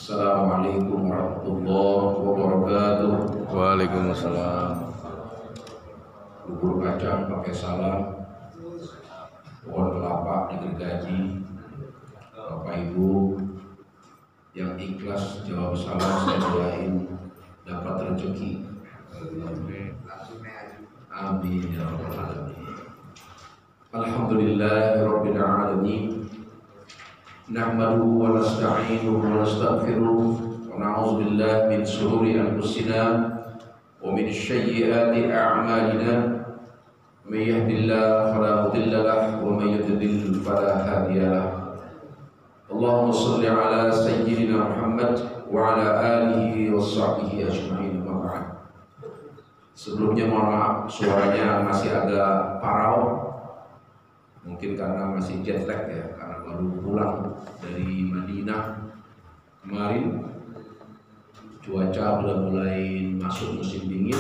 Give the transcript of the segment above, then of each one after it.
Assalamualaikum warahmatullahi wabarakatuh. Waalaikumsalam. Bubur kacang pakai salam, pohon kelapa digergaji. Bapak Ibu yang ikhlas jawab salam, saya doain dapat rezeki. Amin ya rabbal alamin. Alhamdulillahirabbil alamin. Nahmaduhu wa nasta'inuhu wa nastaghfiruh wa na'udzu billahi min shururi anfusina wa min sayyiati a'malina. May yahdihillahu fala mudilla lahu wa may yudlil fala hadiya lahu. Allahumma shalli ala sayyidina Muhammad wa ala alihi wa sahbihi ajma'in. Wa ba'd. Sebelumnya mohon maaf suaranya masih agak parau. Mungkin karena masih jet lag ya, karena baru pulang dari Madinah kemarin. Cuaca sudah mulai masuk musim dingin.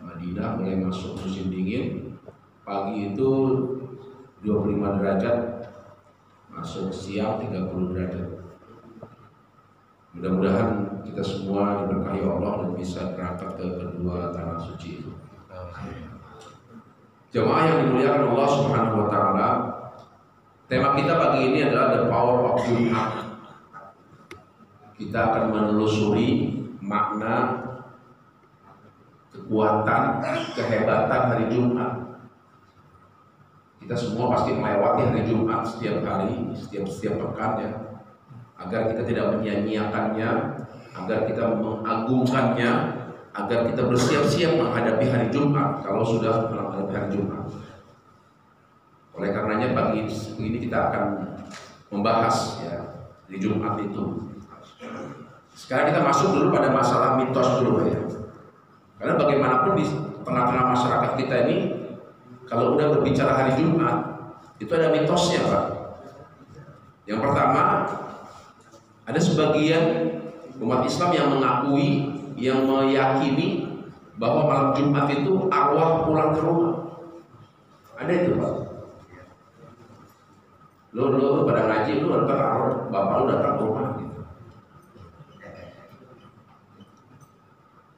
Madinah mulai masuk musim dingin. Pagi itu 25 derajat, masuk siang 30 derajat. Mudah-mudahan kita semua diberkahi Allah dan bisa berangkat ke kedua tanah suci itu. Jemaah yang dimuliakan Allah Subhanahu wa taala, tema kita pagi ini adalah The Power of Jumat. Kita akan menelusuri makna, kekuatan, kehebatan hari Jumat. Kita semua pasti melewati hari Jumat setiap hari, setiap pekan ya. Agar kita tidak menyia-nyiakannya, agar kita mengagungkannya, agar kita bersiap-siap menghadapi hari Jumat kalau sudah menghadapi hari Jumat. Oleh karenanya pagi ini kita akan membahas ya di Jumat itu. Sekarang kita masuk dulu pada masalah mitos dulu ya. Karena bagaimanapun di tengah-tengah masyarakat kita ini, kalau udah berbicara hari Jumat itu ada mitosnya Pak. Yang pertama, ada sebagian umat Islam yang mengakui, yang meyakini bahwa malam Jumat itu arwah pulang ke rumah. Ada itu Pak. Lu pada ngaji, lu ntar arwah bapak lu datang ke rumah gitu.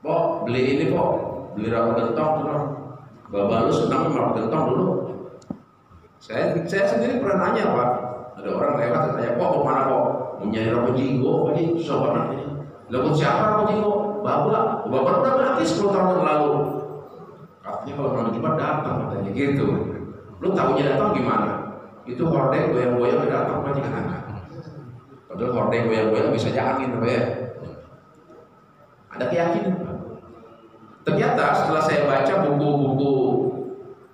Pok beli ini pok, beli rawa gentong tuh. Bapak lu senang rawa gentong dulu. Saya sendiri pernah nanya Pak. Ada orang lewat tanya, pok kemana pok? Mau nyari rawa jinggo, ini susah banget ini. Lalu siapa rawa jinggo? Bapak udah mati 10 tahun yang lalu. Katanya kalau malam Jumat datang katanya gitu. Lu tahunya datang gimana? Itu hordeng goyang-goyang datang aja kan. Padahal hordeng goyang-goyang bisa aja angin apa ya. Ada keyakinan. Ternyata setelah saya baca buku-buku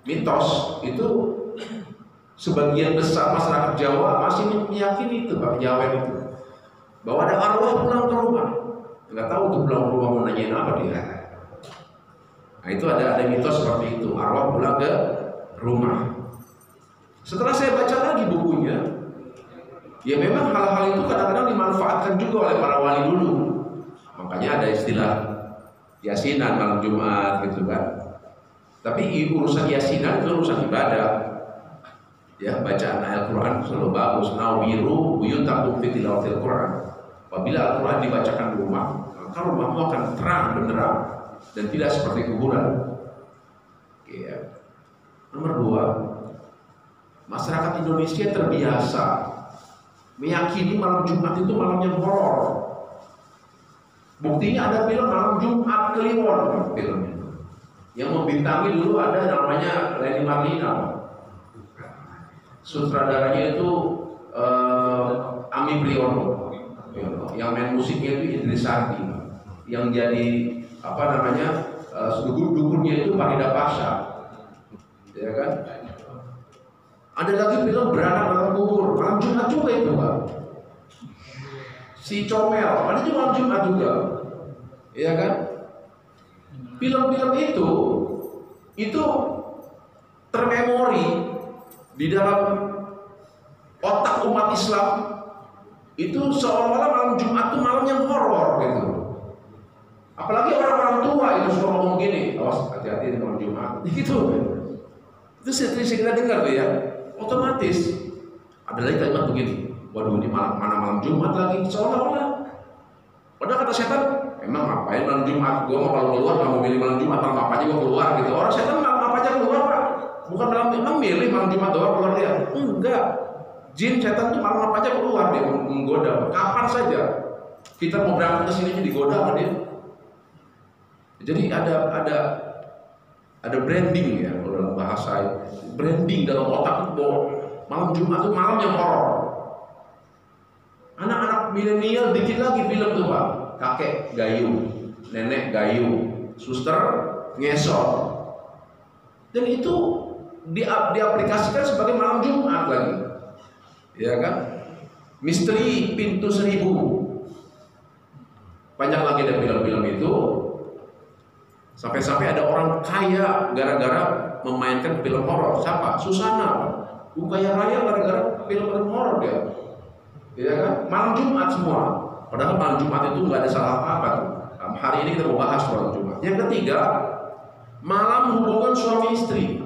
mitos itu, sebagian besar masyarakat Jawa masih meyakini itu Pak, Jawa itu, bahwa ada arwah pulang ke rumah. Nggak tahu tuh pulang ke rumah mau nanyain apa dia. Nah itu ada mitos seperti itu, arwah pulang ke rumah. Setelah saya baca lagi bukunya, ya memang hal-hal itu kadang-kadang dimanfaatkan juga oleh para wali dulu. Makanya ada istilah yasinan malam Jumat gitu kan. Tapi urusan yasinan itu urusan ibadah. Ya, bacaan Al-Quran selalu bagus. Nawiru buyutakum fi tilawatil Quran. Apabila Al-Quran dibacakan di rumah, maka rumahmu akan terang benderang dan tidak seperti kuburan. Ya. Nomor 2, masyarakat Indonesia terbiasa meyakini malam Jumat itu malam yang horor. Buktinya ada film malam Jumat Kliwon, filmnya yang membintangi dulu ada namanya Lenny Marlina. Sutradaranya itu Ami Priyono. Yang main musiknya itu Idris Sardi, yang jadi apa namanya dukunnya itu Farida Pasha, ya kan? Ada lagi film Beranak dalam Kubur, malam Jumat juga itu Pak. Si Comel, ada juga malam Jumat juga, ya kan? Film-film itu termemori di dalam otak umat Islam. Itu seolah-olah malam Jumat itu malam yang horor gitu. Apalagi orang-orang tua itu suka ngomong gini, awas hati-hati di malam Jumat. Gitu. Itu sering kita dengar tuh ya. Otomatis ada lagi kalimat begini. Waduh, ini mana malam Jumat lagi, seolah-olah. Padahal kata setan, emang ngapain malam Jumat? Gua mau kalau keluar nggak mau milih malam Jumat, malam apa aja gua keluar gitu. Orang setan malam apa aja keluar, Pak. Bukan memang milih malam Jumat doang keluar dia. Enggak. Jin setan itu malam apa aja keluar dia menggoda. Kapan saja kita mau berangkat ke sini aja digoda sama dia. Jadi ada branding ya dalam bahasa, branding dalam otak itu bahwa malam Jumat itu malam yang horor. Anak-anak milenial dikit lagi film tuh Pak, kakek gayung, nenek gayung, suster ngesot, dan itu diaplikasikan sebagai malam Jumat lagi, ya kan? Misteri pintu 1000, banyak lagi ada film-film itu. Sampai-sampai ada orang kaya gara-gara memainkan film horor. Siapa? Susana. Kaya raya gara-gara film-film horor dia. Ya kan? Malam Jumat semua. Padahal malam Jumat itu nggak ada salah apa-apa. Hari ini kita mau bahas malam Jumat. Yang ketiga, malam hubungan suami istri.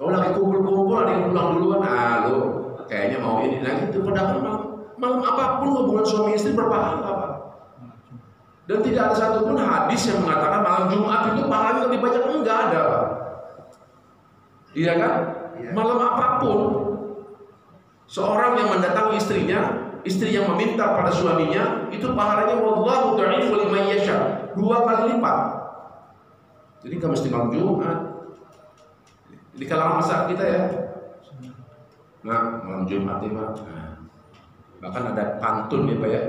Kalau lagi kumpul-kumpul ada yang pulang duluan, lo kayaknya mau ini lagi itu. Padahal malam apapun hubungan suami istri berpahala, Pak. Dan tidak ada satupun hadis yang mengatakan malam Jumat itu pahalanya lebih banyak. Enggak ada, Pak. Iya kan? Malam apapun seorang yang mendatangi istrinya, istri yang meminta pada suaminya, itu pahalanya wallahu dha'ifu liman yasha, 2 kali lipat. Jadi nggak mesti malam Jumat. Di kalangan masyarakat kita ya. Nah, malam Jumat ini Pak. Bahkan ada pantun ya Pak ya.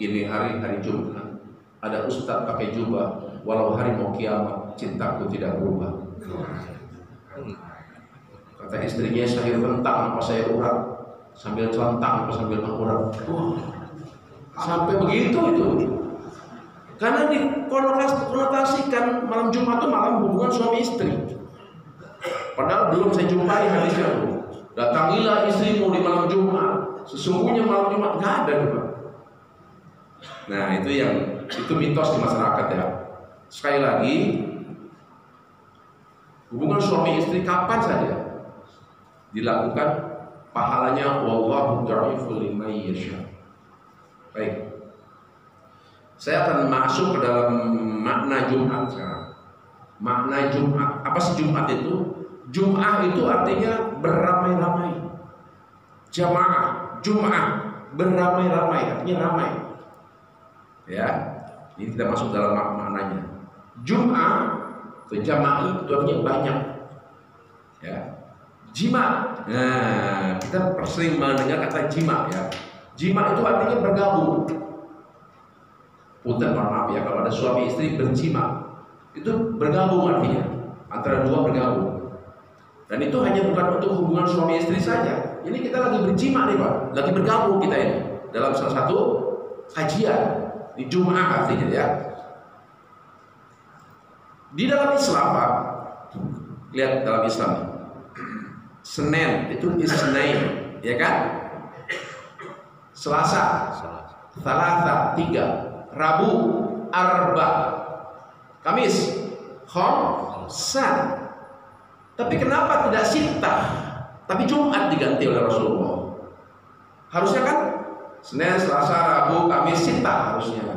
Ini hari Jumat. Ada ustadz pakai jubah, walau hari mau kiamat, cintaku tidak berubah. Kata istrinya, saya rentang apa saya urat, sambil celentang apa sambil mengurat. Sampai begitu itu. Karena dikonotasikan malam Jumat itu malam hubungan suami istri. Padahal belum saya jumpai hadisnya. Datangilah istrimu di malam Jumat. Sesungguhnya malam Jumat nggak ada juga. Nah itu mitos di masyarakat ya. Sekali lagi, hubungan suami istri kapan saja dilakukan, pahalanya wallahu dha'ifu liman yasha. Baik, saya akan masuk ke dalam makna Jumat sekarang. Makna Jumat, apa sih Jumat itu? Jum'ah itu artinya beramai-ramai. Jamaah, Jum'ah, beramai-ramai, artinya ramai. Ya, ini tidak masuk dalam maknanya. Jum'ah atau jama'i itu artinya banyak. Ya, jima. Nah, kita sering mendengar kata jima ya. Jima itu artinya bergabung. Punten, mohon maaf ya, kalau ada suami istri berjima, itu bergabung artinya, antara dua bergabung. Dan itu hanya bukan untuk hubungan suami istri saja. Ini kita lagi berjima nih Pak, lagi bergabung kita ini dalam salah satu kajian. Di Jum'ah artinya ya. Di dalam Islam Pak, lihat dalam Islam, Senin itu Isnain, ya kan? Selasa, Thalatha 3, Rabu, Arba, Kamis, Khamsan. Tapi kenapa tidak Sittah, tapi Jumat diganti oleh Rasulullah? Harusnya kan Senin, Selasa, Rabu, Kamis, Sittah harusnya.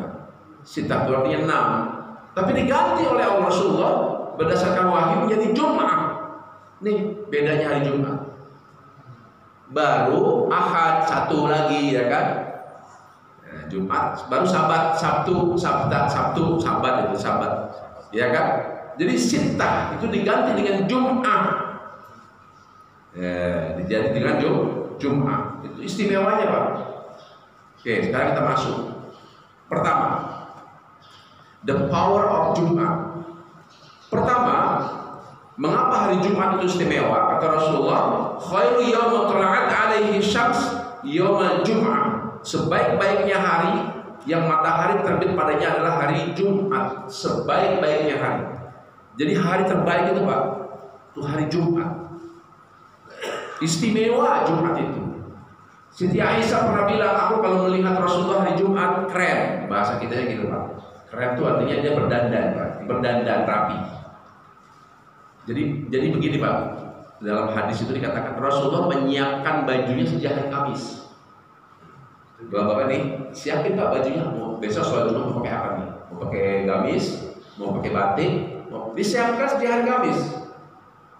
Sittah itu artinya 6. Tapi diganti oleh Allah Rasulullah berdasarkan wahyu menjadi Jumat. Nih bedanya hari Jumat. Baru Ahad satu lagi ya kan. Nah, Jumat, baru Sabtu, Sabat itu Sabat. Ya kan? Jadi Sittah itu diganti dengan Jum'ah. Ya, diganti dengan Jum'ah. Itu istimewanya Pak. Oke, sekarang kita masuk. Pertama, the power of Jum'ah. Pertama, mengapa hari Jumat itu istimewa? Kata Rasulullah, khairu yauma tala'at alaihi syams yaumul Jum'ah. Sebaik-baiknya hari yang matahari terbit padanya adalah hari Jumat. Sebaik-baiknya hari. Jadi hari terbaik itu Pak, itu hari Jumat. Istimewa Jumat itu. Siti Aisyah pernah bilang, aku kalau melihat Rasulullah hari Jumat keren. Bahasa kita gitu Pak. Keren itu artinya dia berdandan Pak, berdandan rapi. Jadi begini Pak. Dalam hadis itu dikatakan Rasulullah menyiapkan bajunya sejak hari Kamis. Bapak-bapak nih, siapin Pak bajunya. Mau besok sholat Jumat mau pakai apa nih? Mau pakai gamis, mau pakai batik, mau disiapkan sejak hari Kamis.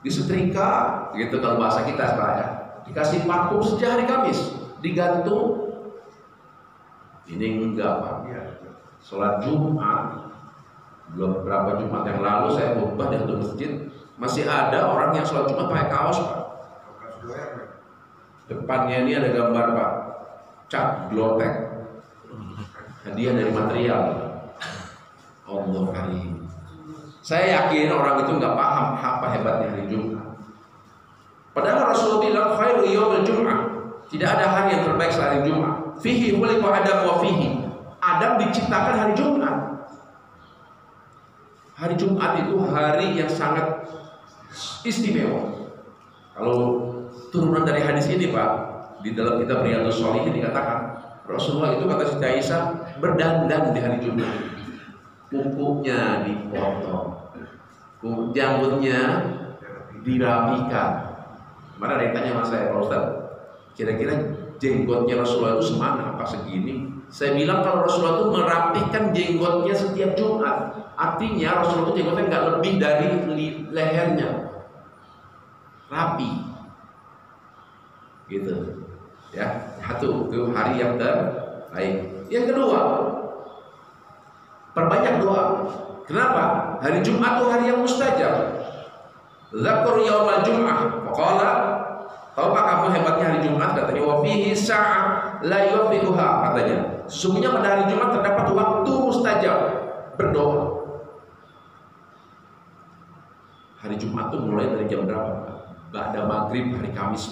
Disetrika, gitu kalau bahasa kita sekarang ya. Dikasih parfum sejak hari Kamis, digantung. Ini enggak Pak. Sholat Jumat, belum berapa Jumat yang lalu saya khutbah di satu masjid, masih ada orang yang sholat Jumat pakai kaos Pak. Depannya ini ada gambar Pak, cat glotek, hadiah dari material. Allah karim. Saya yakin orang itu nggak paham apa hebatnya hari Jumat. Padahal Rasulullah bilang khairu yaumil Jum'ah. Tidak ada hari yang terbaik selain Jumat. Fihi khuliqa Adam wa fihi. Adam diciptakan hari Jumat. Hari Jumat itu hari yang sangat istimewa. Kalau turunan dari hadis ini Pak, di dalam kitab Riyadhus Shalihin dikatakan Rasulullah itu kata Siti Aisyah berdandan di hari Jumat. Kukunya dipotong, janggutnya dirapikan. Mana ada yang tanya sama saya, Pak Ustaz, kira-kira jenggotnya Rasulullah itu semana? Apa segini? Saya bilang kalau Rasulullah itu merapikan jenggotnya setiap Jumat, artinya Rasulullah itu jenggotnya nggak lebih dari lehernya, rapi, gitu. Ya, satu itu hari yang terbaik. Yang kedua, perbanyak doa. Kenapa? Hari Jumat itu hari yang mustajab. Zakur yaumal Jum'ah. Faqala, tahukah kamu hebatnya hari Jumat? Katanya wa fihi sa'ah la yufiquha, katanya. Sesungguhnya pada hari Jumat terdapat waktu mustajab berdoa. Hari Jumat itu mulai dari jam berapa? Ba'da maghrib hari Kamis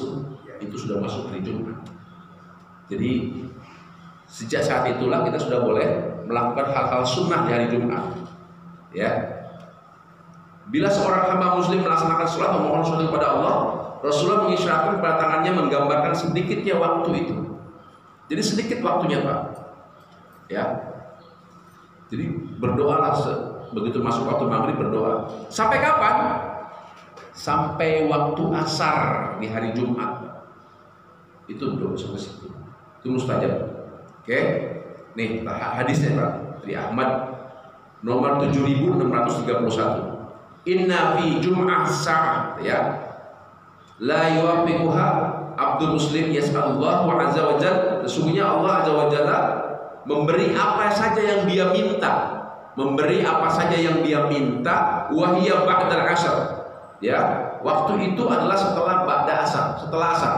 itu sudah masuk hari Jumat. Jadi sejak saat itulah kita sudah boleh melakukan hal-hal sunnah di hari Jumat. Ya. Bila seorang hamba muslim melaksanakan sholat atau memohon sesuatu kepada Allah, Rasulullah mengisyaratkan pada tangannya menggambarkan sedikitnya waktu itu. Jadi sedikit waktunya Pak. Ya. Jadi berdoalah begitu masuk waktu maghrib berdoa. Sampai kapan? Sampai waktu asar di hari Jumat. Itu doa sampai situ. Itu mustajab. Oke. Nih hadisnya Pak dari Ahmad nomor 7631. Inna fi Jum'ah sa'ah, ya. La yuwafiquha Abdul Muslim yas'alullahu azza wa jalla. Sesungguhnya Allah azza wa jalla memberi apa saja yang dia minta. Memberi apa saja yang dia minta, wahiyya ba'dal asar. Ya, waktu itu adalah setelah ba'da asar, setelah asar.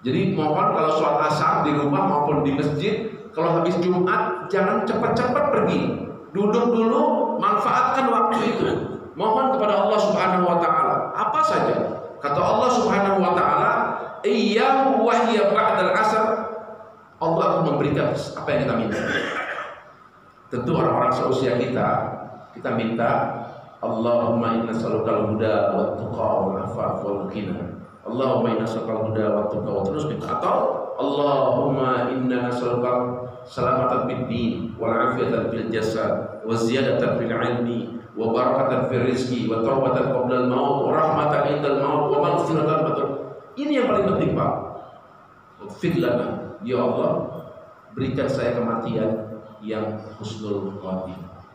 Jadi mohon kalau sholat asar di rumah maupun di masjid, kalau habis Jumat jangan cepat-cepat pergi. Duduk dulu, manfaatkan waktu itu. Mohon kepada Allah Subhanahu wa taala apa saja. Kata Allah Subhanahu wa taala, "Iyyahu wa hiya ba'dal asar." Allah akan memberikan apa yang kita minta. Tentu orang-orang seusia kita minta, Allahumma inna nas'alukal huda wat tuqa wal afaf wal ghina. Allahumma inna nas'alukal huda wat tuqa wa terus minta, atau Allahumma inna nas'alukal salamatan fid din wal afiyatan fil jasad wa ziyadatan fil ilmi wa barakatan fil rizqi wa taubatan qabla al maut wa rahmatan indal maut wa maghfiratan batul. Ini yang paling penting Pak. Fid lana ya Allah, berikan saya kematian yang husnul khatimah.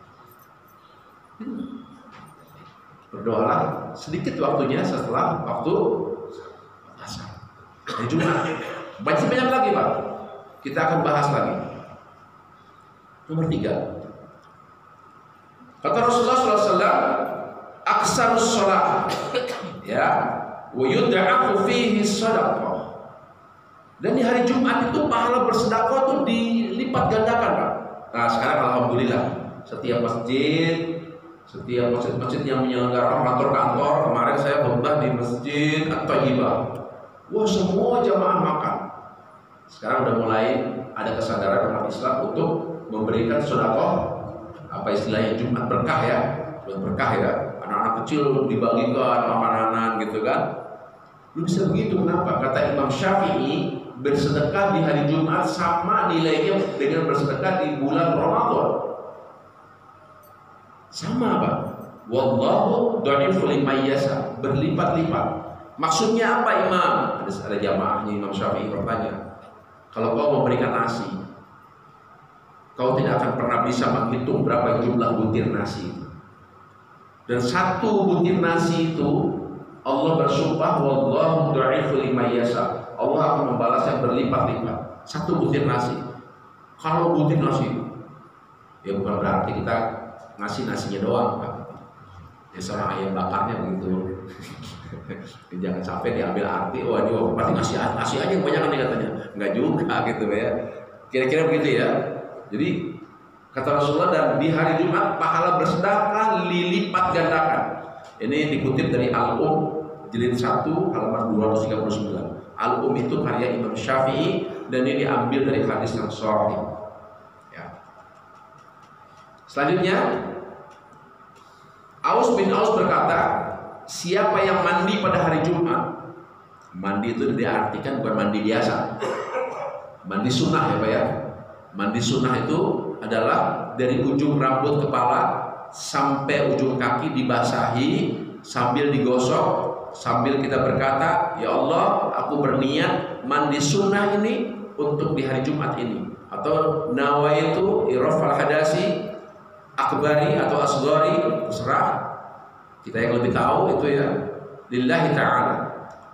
Berdoalah sedikit waktunya setelah waktu asar hari Jumat. Masih banyak lagi Pak, kita akan bahas lagi. Nomor 3, kata Rasulullah SAW, aksarus sholat, ya, wa yud'afu fihi sadaqah. Dan di hari Jumat itu pahala bersedekah itu dilipat gandakan Pak. Nah sekarang alhamdulillah setiap masjid yang menyelenggarakan kantor-kantor, kemarin saya khutbah di Masjid At-Thayyibah. Wah semua jamaah makan. Sekarang udah mulai ada kesadaran umat Islam untuk memberikan sedekah, apa istilahnya Jumat berkah ya, Jumat berkah ya. Anak-anak kecil dibagikan makanan gitu kan. Lu bisa begitu kenapa? Kata Imam Syafi'i, bersedekah di hari Jumat sama nilainya dengan bersedekah di bulan Ramadan. Sama Pak. Wallahu dha'ifu liman yasha, berlipat-lipat. Maksudnya apa Imam? Ada jamaahnya Imam Syafi'i bertanya, kalau kau memberikan nasi, kau tidak akan pernah bisa menghitung berapa jumlah butir nasi. Dan satu butir nasi itu Allah bersumpah, wallahu du'ifu liman yasha. Allah akan membalas yang berlipat-lipat. Satu butir nasi. Kalau butir nasi, ya bukan berarti kita ngasih nasinya doang, Pak. Ya seorang ayam bakarnya begitu. Jangan sampai diambil arti, wah dia pasti ngasih aja yang banyak nih katanya. Enggak juga gitu ya. Kira-kira begitu ya. Jadi kata Rasulullah, dan di hari Jumat pahala bersedekah dilipat gandakan. Ini dikutip dari Al-Um jilid 1 halaman 239. Al-Um itu karya Imam Syafi'i dan ini diambil dari hadis yang sahih. Ya. Selanjutnya Aus bin Aus berkata, siapa yang mandi pada hari Jumat, mandi itu diartikan bukan mandi biasa, mandi sunnah ya Pak ya. Mandi sunnah itu adalah dari ujung rambut kepala sampai ujung kaki dibasahi sambil digosok, sambil kita berkata, ya Allah, aku berniat mandi sunnah ini untuk di hari Jumat ini, atau nawaitu irafal hadasi akbari atau asghari, terserah kita yang lebih tahu itu ya, lillahi ta'ala.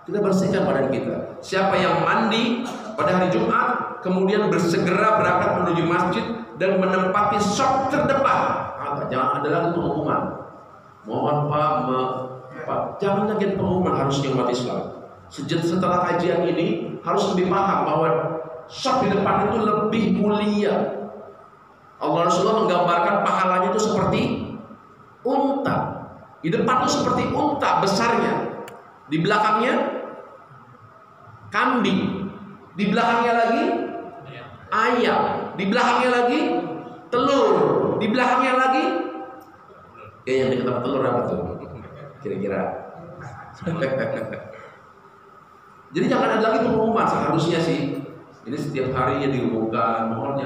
Kita bersihkan badan kita. Siapa yang mandi pada hari Jumat kemudian bersegera berangkat menuju masjid dan menempati shaf terdepan, jangan ada lagi pengumuman. Mohon Pak, jangan lagi pengumuman, harusnya umat Islam. Setelah kajian ini harus lebih paham bahwa shaf di depan itu lebih mulia. Allah Rasulullah menggambarkan pahalanya itu seperti unta. Di depan itu seperti unta besarnya, di belakangnya kambing, di belakangnya lagi ayam, di belakangnya lagi telur, di belakangnya lagi yang dekat telur apa tuh? Kira-kira. Jadi jangan ada lagi pengumuman, seharusnya sih ini setiap harinya diumumkan, mohon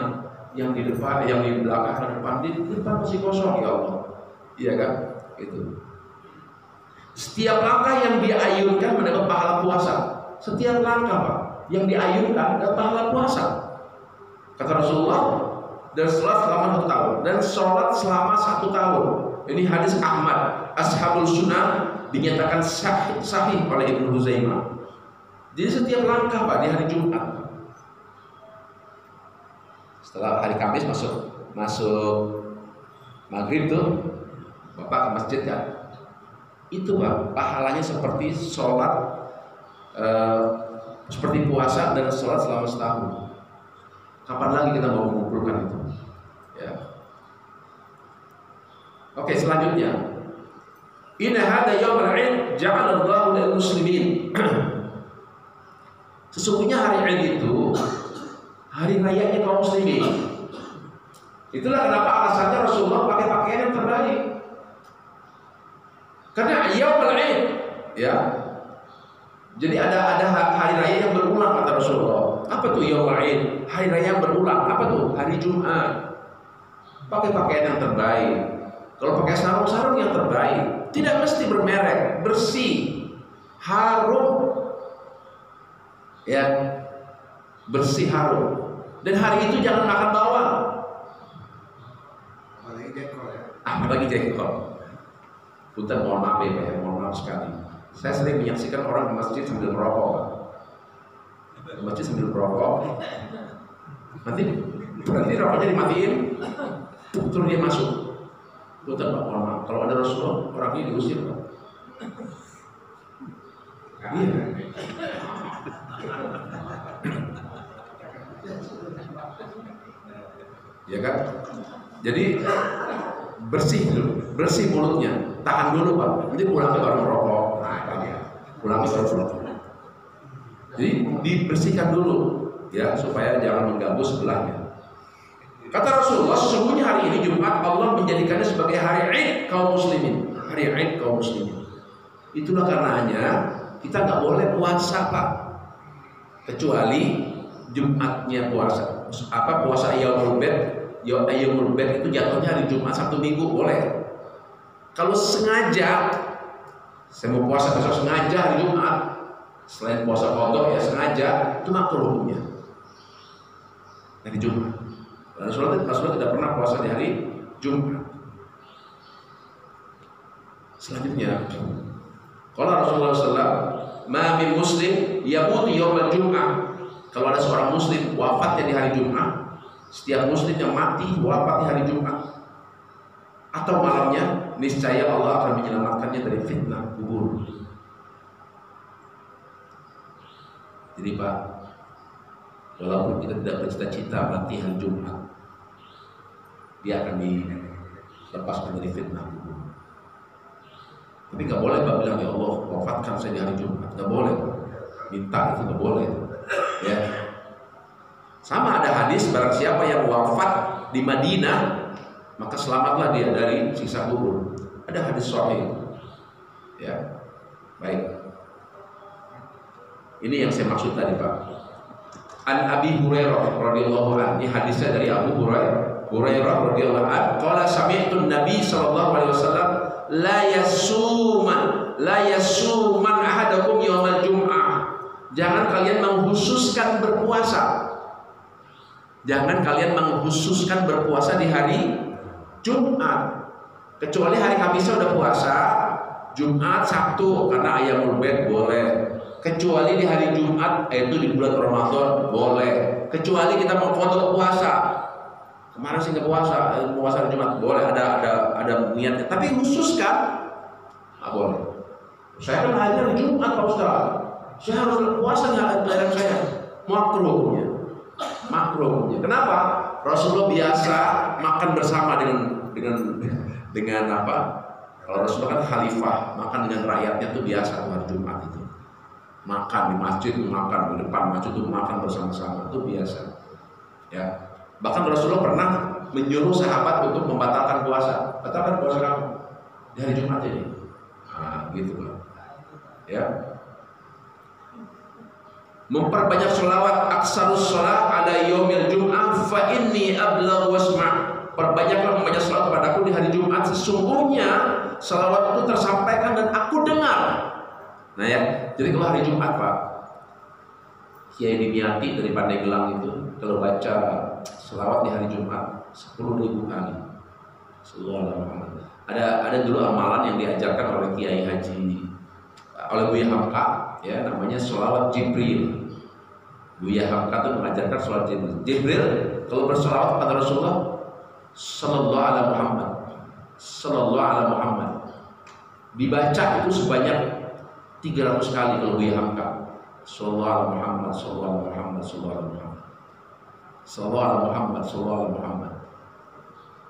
yang di depan, yang di belakang, di depan masih kosong ya Allah, iya kan? Itu. Setiap langkah yang diayunkan mendapat pahala puasa. Setiap langkah Pak yang diayunkan dapat pahala puasa. Kata Rasulullah, dan sholat selama 1 tahun dan sholat selama 1 tahun. Ini hadis Ahmad, Ashabul Sunnah, dinyatakan sahih oleh Ibnu Huzaimah. Jadi setiap langkah Pak di hari Jumat, setelah hari Kamis masuk maghrib tuh Bapak ke masjid kan, itu Pak pahalanya seperti sholat, seperti puasa dan sholat selama setahun. Kapan lagi kita mau mengumpulkan itu? Ya. Oke, selanjutnya, inna hadza yaumul 'id ja'alallahu lil muslimin. Sesungguhnya hari Id itu hari rayanya kaum muslimin. Itulah kenapa alasannya Rasulullah pakai pakaian yang terbaik. Karena yaumul 'id, ya. Jadi ada hari raya yang berulang kata Rasulullah. Apa tuh yaumul 'id? Hari raya yang berulang. Apa tuh? Hari Jumat. Pakai pakaian yang terbaik. Kalau pakai sarung yang terbaik. Tidak mesti bermerek, bersih, harum. Ya. Bersih, harum. Dan hari itu jangan makan bawang. Apalagi jengkol. Punten, mohon maaf ya Pak ya, mohon maaf sekali. Saya sering menyaksikan orang di masjid sambil merokok, Pak. Di masjid sambil merokok, nanti berarti rokoknya dimatiin, terus dia masuk. Punten Pak, mohon maaf. Kalau ada Rasulullah, orang ini diusir Pak. Iya. Ya kan? Jadi bersih dulu, bersih mulutnya, tahan dulu Pak. Nanti pulang ke orang merokok, pulang ke orang merokok. Jadi dibersihkan dulu, ya supaya jangan mengganggu sebelahnya. Kata Rasulullah, sesungguhnya hari ini Jumat Allah menjadikannya sebagai hari Id kaum muslimin, hari Id kaum muslimin. Itulah karenanya kita nggak boleh puasa Pak, kecuali Jumatnya puasa. Apa puasa Yaumul Bid? Yaumul Bid itu jatuhnya hari Jumat, Sabtu, Minggu boleh. Kalau sengaja Saya mau puasa besok sengaja hari Jumat, selain puasa qadha ya sengaja, itu makruh hukumnya. Hari Jumat. Rasulullah tidak pernah puasa di hari Jumat. Selanjutnya, kalau Rasulullah SAW, ma min muslim yamutu yaumal Jum'ah. Kalau ada seorang muslim wafatnya di hari Jumat, setiap muslim yang mati wafat di hari Jumat atau malamnya, niscaya Allah akan menyelamatkannya dari fitnah kubur. Jadi Pak, walaupun kita tidak bercita-cita mati hari Jumat, dia akan dilepaskan dari fitnah kubur. Tapi nggak boleh Pak bilang, ya Allah wafatkan saya di hari Jumat. Nggak boleh, minta itu nggak boleh. Ya, sama ada hadis, barang siapa yang wafat di Madinah maka selamatlah dia dari siksa kubur. Ada hadis sahih. Ya, baik. Ini yang saya maksud tadi Pak. An Abi Hurairah radhiyallahu anhu. Ini hadisnya dari Abu Hurairah radhiyallahu anhu. Qala sami'tu Nabi sallallahu alaihi wasallam la yasuman ahadakum yaumal jum'ah. Jangan kalian menghususkan berpuasa. Jangan kalian menghususkan berpuasa di hari Jumat. Kecuali hari Kamis udah puasa, Jumat, Sabtu karena ayamul bait boleh. Kecuali di hari Jumat, yaitu di bulan Ramadan boleh. Kecuali kita mengqadha puasa. Kemarin sih nggak puasa, puasa hari Jumat boleh, ada niatnya. Tapi khususkan nggak boleh. Saya kan hari Jumat Pak Ustaz. Saya harus puasa nggak ada saya. Makruhnya. Kenapa? Rasulullah biasa makan bersama dengan apa? Kalau Rasulullah kan khalifah, makan dengan rakyatnya itu biasa hari Jumat itu. Makan di masjid, makan di depan masjid itu makan bersama-sama itu biasa. Ya. Bahkan Rasulullah pernah menyuruh sahabat untuk membatalkan puasa. Batalkan puasa kamu di hari Jumat ini. Nah, gitu Pak. Ya. Memperbanyak sholawat, aksarus sholat ala yaumil jum'ah fa inni ablagh wasma'. Perbanyaklah membaca sholawat padaku di hari Jumat, sesungguhnya sholawat itu tersampaikan dan aku dengar. Nah ya, jadi kalau hari Jumat Pak, Kiai Dimyati dari Pandeglang itu kalau baca sholawat di hari Jumat 10.000 kali. Subhanallah. Ada dulu amalan yang diajarkan oleh Kiai Haji oleh Buya Hamka, ya namanya sholawat Jibril. Buya Hamka itu mengajarkan sholawat Jibril. Jibril kalau bersolawat kepada Rasulullah Sallallahu alaihi Muhammad, Sallallahu alaihi Muhammad, dibaca itu sebanyak 300 kali kalau Buya Hamka. Sallallahu alaihi Muhammad, Sallallahu alaihi Muhammad, Sallallahu alaihi Muhammad, Sallallahu alaihi Muhammad, Sallallahu alaihi Muhammad.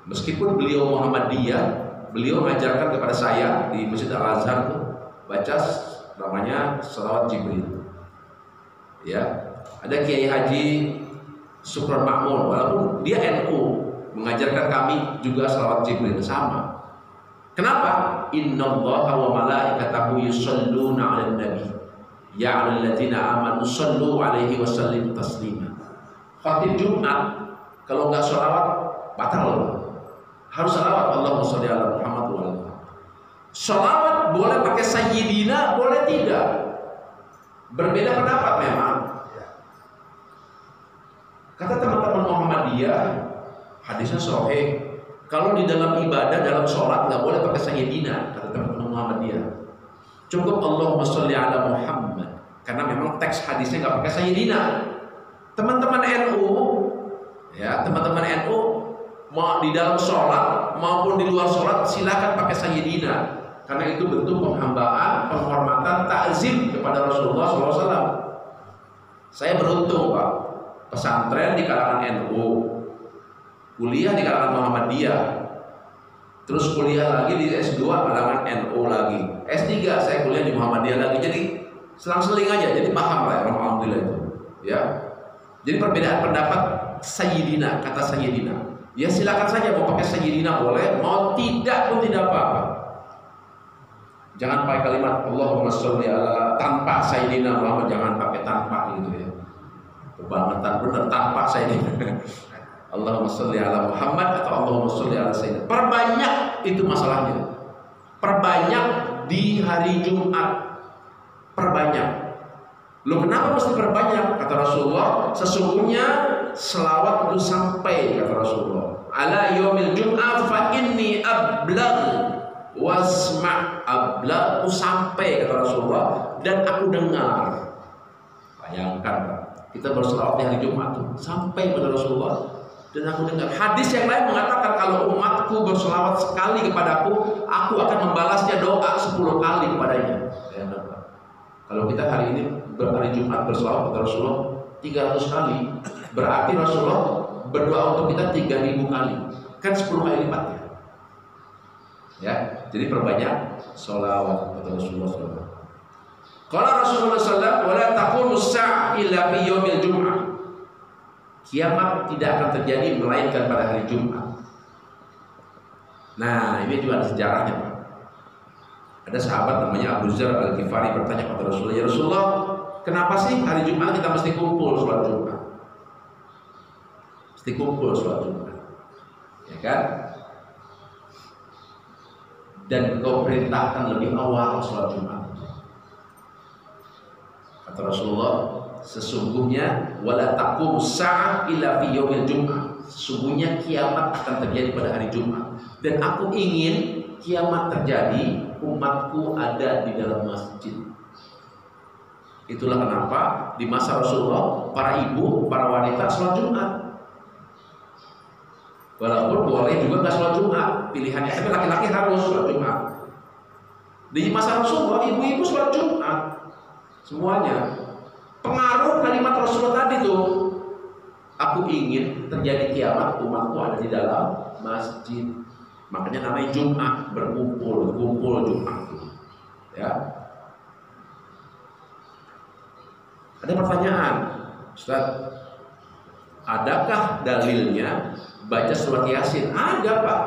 Meskipun beliau Muhammadiyah, beliau mengajarkan kepada saya di Masjid Al-Azhar tuh baca namanya sholawat Jibril. Ya, ada Kiai Haji Sukron Makmun, walaupun dia NU, mengajarkan kami juga sholawat Jibril sama. Kenapa? Innallaha wa malaikatahu yusholluna 'alan nabi ya ayyuhalladzina amanu shollu 'alaihi wa sallimu taslima. Khatib Jumat kalau nggak sholawat batal loh. Harus sholawat, Allahumma sholli ala Muhammad wa ala Muhammad. Sholawat boleh pakai sayyidina, boleh tidak. Berbeda pendapat memang. Kata teman-teman Muhammadiyah, hadisnya sahih. Kalau di dalam ibadah, dalam sholat nggak boleh pakai sayyidina, kata teman-teman Muhammadiyah. Cukup Allahumma sholli ala Muhammad. Karena memang teks hadisnya nggak pakai sayyidina. Teman-teman NU, ya teman-teman NU mau di dalam sholat maupun di luar sholat silakan pakai sayyidina. Karena itu bentuk penghambaan, penghormatan, takzim kepada Rasulullah SAW. Saya beruntung Pak, pesantren di kalangan NU, kuliah di kalangan Muhammadiyah, terus kuliah lagi di S2 kalangan NU lagi, S3 saya kuliah di Muhammadiyah lagi. Jadi selang-seling aja, jadi paham lah ya, alhamdulillah itu. Ya, jadi perbedaan pendapat sayyidina, kata sayyidina. Ya silakan saja mau pakai sayyidina boleh, mau tidak pun tidak apa-apa. Jangan pakai kalimat Allahumma sholli ala tanpa sayyidina Muhammad, jangan pakai tanpa gitu ya. Kebangetan bener tanpa sayyidina. Allahumma sholli ala Muhammad atau Allahumma sholli ala sayyidina. Perbanyak itu masalahnya. Perbanyak di hari Jumat. Perbanyak. Loh, kenapa mesti perbanyak? Kata Rasulullah, sesungguhnya selawat itu sampai, kata Rasulullah, ala yaumil jum'ah fa inni ablagh wasma' ablagh, sampai, kata Rasulullah, dan aku dengar. Bayangkan, kita berselawat di hari Jumat tuh, sampai pada Rasulullah, dan aku dengar. Hadis yang lain mengatakan kalau umatku berselawat sekali kepadaku, aku akan membalasnya doa 10 kali kepadanya. Kalau kita hari ini hari Jumat berselawat kepada Rasulullah 300 kali, berarti Rasulullah berdoa untuk kita 3000 kali, kan 10 kali lipatnya. Ya, jadi perbanyak sholawat kepada Rasulullah SAW. Kalau Rasulullah SAW, wala taqumu as-sa'ah illa fi yaumil jum'ah. Kiamat tidak akan terjadi melainkan pada hari Jumat. Nah, ini juga ada sejarahnya, Pak. Ada sahabat namanya Abu Dzar Al-Ghifari bertanya kepada Rasulullah, ya Rasulullah, kenapa sih hari Jumat kita mesti kumpul sholat Jumat? Mesti kumpul sholat Jumat, ya kan? Dan kau perintahkan lebih awal sholat Jumat. Kata Rasulullah, sesungguhnya wala taqumus sa'ah illa fi yaumil jum'ah. Sesungguhnya kiamat akan terjadi pada hari Jumat, dan aku ingin kiamat terjadi, umatku ada di dalam masjid. Itulah kenapa di masa Rasulullah para ibu, para wanita sholat Jumat. Walaupun boleh juga nggak sholat Jumat, pilihannya, tapi laki-laki harus sholat Jumat. Di masa Rasulullah ibu-ibu sholat Jumat semuanya. Pengaruh kalimat Rasulullah tadi tuh, aku ingin terjadi kiamat, umatku ada di dalam masjid. Makanya namanya Jumat, berkumpul Jumat. Ya. Ada pertanyaan, Ustaz, adakah dalilnya baca surat Yasin? Ada, Pak.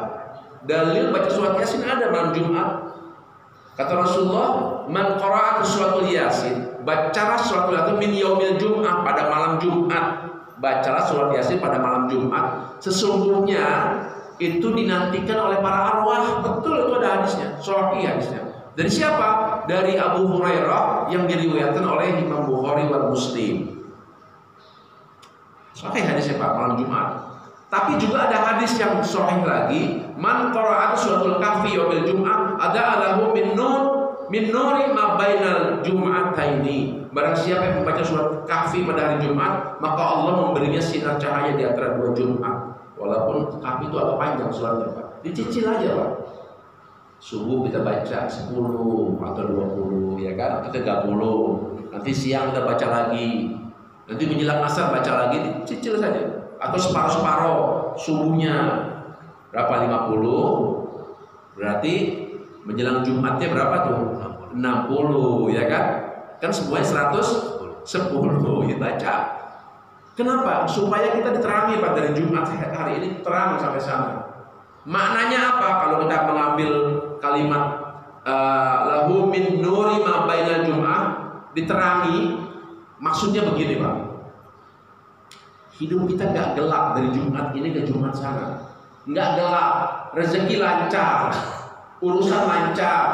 Dalil baca surat Yasin ada malam Jumat. Kata Rasulullah, man qara'at suratul Yasin, bacalah surat Yasin min yaumil jum'ah, pada malam Jumat. Bacalah surat Yasin pada malam Jumat. Sesungguhnya itu dinantikan oleh para arwah. Betul, itu ada hadisnya, sahih hadisnya. Dari siapa? Dari Abu Hurairah yang diriwayatkan oleh Imam Bukhari dan Muslim. Sahih hadisnya, Pak, malam Jumat. Tapi juga ada hadis yang sahih lagi, man qara'at suratul kahfi yaumil jum'ah ada alahu min nuri ma bainal jum'ataini. Barang siapa yang membaca surat kahfi pada hari Jumat, maka Allah memberinya sinar cahaya di antara dua Jumat. Walaupun kahfi itu agak panjang suratnya, Pak. Dicicil aja, Pak. Subuh kita baca 10 atau 20, ya kan? Atau 30. Nanti siang kita baca lagi. Nanti menjelang asar baca lagi, dicicil saja. Atau separuh-separuh subuhnya berapa? 50. Berarti menjelang Jumatnya berapa tuh? 60, ya kan? Kan semuanya 110 kita baca. Kenapa? Supaya kita diterangi, Pak, dari Jumat hari ini terang sampai sana. Maknanya apa? Kalau kita mengambil kalimat lahu min nuri ma bainal jum'ah, diterangi, maksudnya begini, Pak. Hidup kita nggak gelap dari Jumat ini ke Jumat sana. Nggak gelap, rezeki lancar, urusan lancar.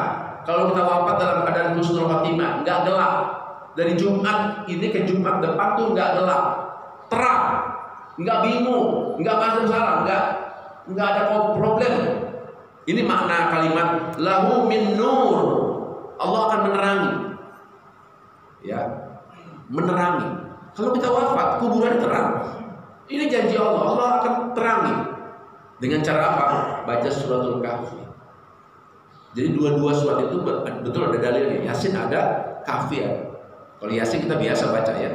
Kalau kita wafat dalam keadaan husnul khotimah, nggak gelap. Dari Jumat ini ke Jumat depan tuh nggak gelap, terang, nggak bingung, nggak masalah, nggak ada problem. Ini makna kalimat lahu min nur. Allah akan menerangi, ya, menerangi. Kalau kita wafat, kuburan terang. Ini janji Allah, Allah akan terangi. Dengan cara apa? Baca suratul kahfi. Jadi dua-dua surat itu betul ada dalilnya. Yasin ada, kahfi ada. Kalau Yasin kita biasa baca, ya,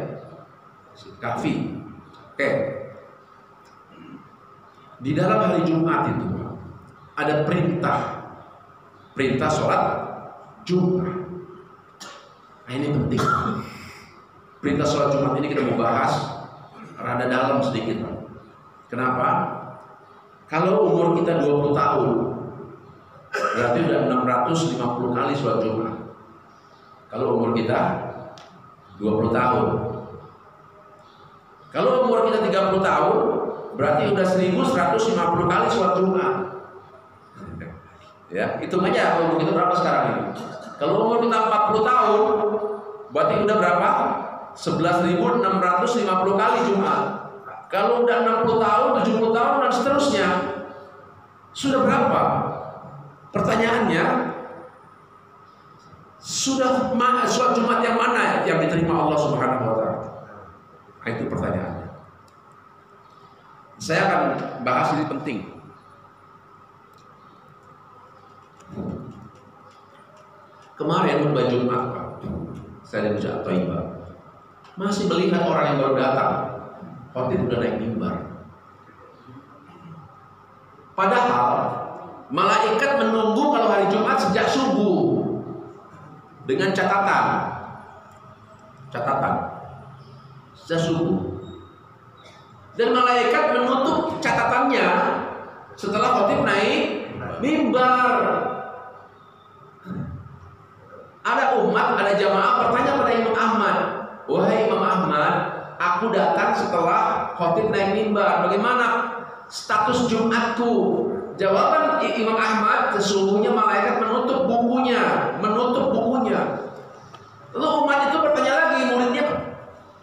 kahfi. Oke. Di dalam hari Jumat itu ada perintah sholat Jumat. Nah, ini penting. Perintah sholat Jumat ini kita mau bahas rada dalam sedikit, Pak. Kenapa? Kalau umur kita 20 tahun, berarti sudah 650 kali sholat Jumat. Kalau umur kita 20 tahun. Kalau umur kita 30 tahun, berarti udah 1150 kali sholat Jumat. Ya, hitung aja umur kita berapa sekarang ini. Kalau umur kita 40 tahun, berarti udah berapa? 11.650 kali Jumat. Kalau udah 60 tahun, 70 tahun dan seterusnya, sudah berapa? Pertanyaannya, sudah sholat Jumat yang mana yang diterima Allah Subhanahu wa taala? Nah, itu pertanyaannya. Saya akan bahas ini penting. Kemarin khutbah Jumat, Pak, saya di Masjid Thaibah, masih melihat orang yang baru datang, khotib udah naik mimbar. Padahal malaikat menunggu kalau hari Jumat sejak subuh dengan catatan sejak subuh, dan malaikat menutup catatannya setelah khotib naik mimbar. Ada umat, ada jamaah bertanya pada Imam Ahmad, wahai Imam Ahmad, aku datang setelah khotib naik mimbar, bagaimana status Jumatku? Jawaban Imam Ahmad, sesungguhnya malaikat menutup bukunya. Lalu umat itu bertanya lagi, muridnya,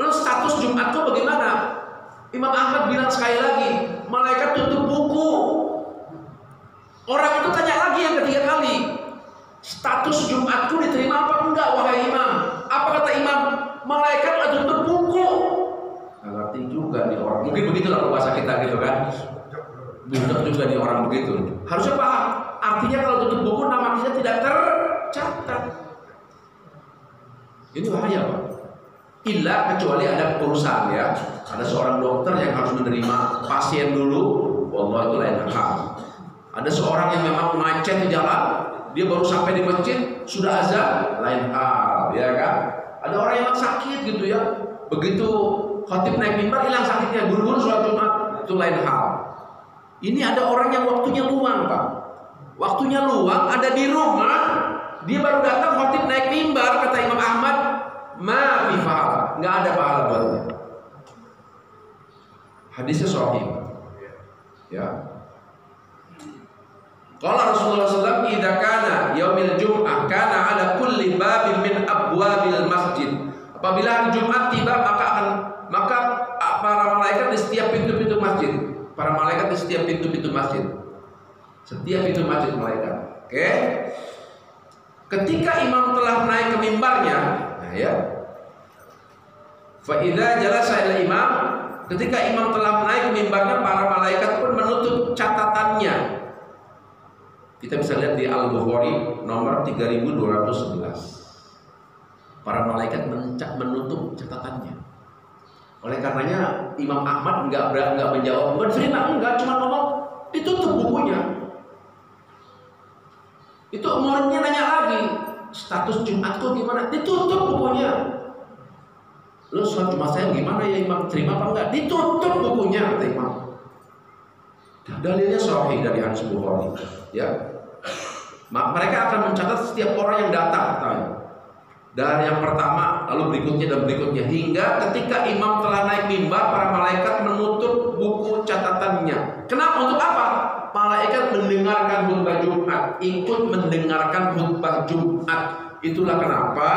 lalu status Jumatku bagaimana? Imam Ahmad bilang sekali lagi, malaikat tutup buku. Orang itu tanya lagi yang ketiga kali, status Jumatku diterima apa enggak wahai Imam? Apa kata Imam? Malaikat udah tutup buku. Nggak ngerti juga nih orang. Mungkin begitulah bahasa kita gitu kan. Budak juga nih orang begitu. Harusnya paham. Artinya kalau tutup buku nama kita tidak tercatat. Ini bahaya, Pak. Illa kecuali ada perusahaan ya. Ada seorang dokter yang harus menerima pasien dulu. Wallah itu lain hal. Ada seorang yang memang macet di jalan, dia baru sampai di masjid sudah azan, lain hal, ya kan? Ada orang yang sakit gitu ya, begitu khotib naik mimbar hilang sakitnya, buru-buru sholat Jumat, itu lain hal. Ini ada orang yang waktunya luang, Pak. Waktunya luang, ada di rumah, dia baru datang khotib naik mimbar, kata Imam Ahmad, ma fi fahala, nggak ada pahala buatnya. Hadisnya sahih, ya. Qala Rasulullah SAW, idza kana yaumil jum'ah kana ala kulli babin min abwabil masjid. Apabila hari Jumat tiba, maka para malaikat di setiap pintu-pintu masjid. Para malaikat di setiap pintu-pintu masjid. Setiap pintu masjid malaikat. Oke. Ketika imam telah naik ke mimbarnya, nah ya. Fa idza jalasa ila imam, ketika imam telah naik ke mimbarnya, para malaikat pun menutup catatannya. Kita bisa lihat di Al-Bukhari nomor 3211. Para malaikat menutup catatannya. Oleh karenanya Imam Ahmad enggak menjawab, bukan terima, enggak, cuma ngomong ditutup bukunya. Itu muridnya nanya lagi, status Jumatku gimana? Ditutup bukunya. Lu sholat Jumat saya gimana ya Imam? Terima apa enggak? Ditutup bukunya, kata Imam. Dalilnya sahih dari hadis Bukhari, ya. Mereka akan mencatat setiap orang yang datang, dari yang pertama, lalu berikutnya dan berikutnya, hingga ketika imam telah naik mimbar, para malaikat menutup buku catatannya. Kenapa? Untuk apa? Malaikat mendengarkan khutbah Jumat, ikut mendengarkan khutbah Jumat. Itulah kenapa